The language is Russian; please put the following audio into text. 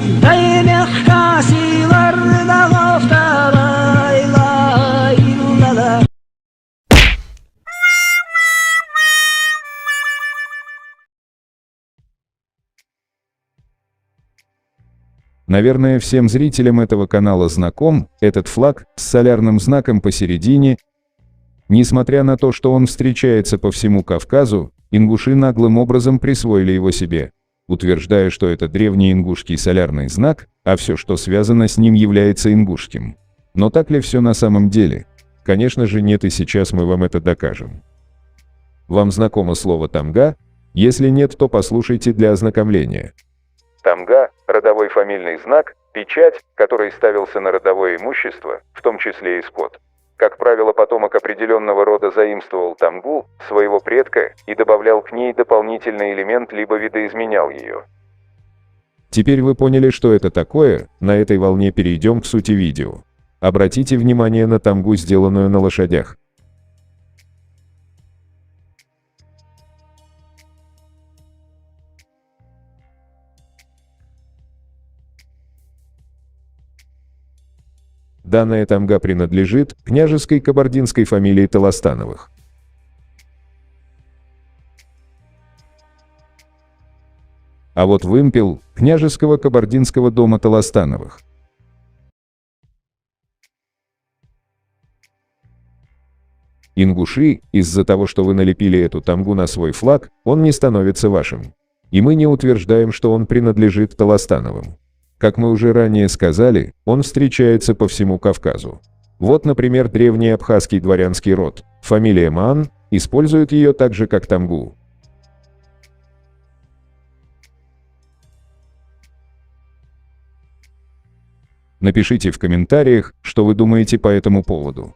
Değnek kasilarda koftara lay lala. Наверное, всем зрителям этого канала знаком этот флаг с солярным знаком посередине. Несмотря на то, что он встречается по всему Кавказу, ингуши наглым образом присвоили его себе, утверждая, что это древний ингушский солярный знак, а все, что связано с ним, является ингушским. Но так ли все на самом деле? Конечно же нет, и сейчас мы вам это докажем. Вам знакомо слово «тамга»? Если нет, то послушайте для ознакомления. Тамга – родовой фамильный знак, печать, который ставился на родовое имущество, в том числе и скот. Как правило, потомок определенного рода заимствовал тамгу, своего предка, и добавлял к ней дополнительный элемент, либо видоизменял ее. Теперь вы поняли, что это такое, на этой волне перейдем к сути видео. Обратите внимание на тамгу, сделанную на лошадях. Данная тамга принадлежит княжеской кабардинской фамилии Толостановых. А вот вымпел княжеского кабардинского дома Толостановых. Ингуши, из-за того, что вы налепили эту тамгу на свой флаг, он не становится вашим. И мы не утверждаем, что он принадлежит Толостановым. Как мы уже ранее сказали, он встречается по всему Кавказу. Вот, например, древний абхазский дворянский род, фамилия Маан, использует ее так же, как тамгу. Напишите в комментариях, что вы думаете по этому поводу.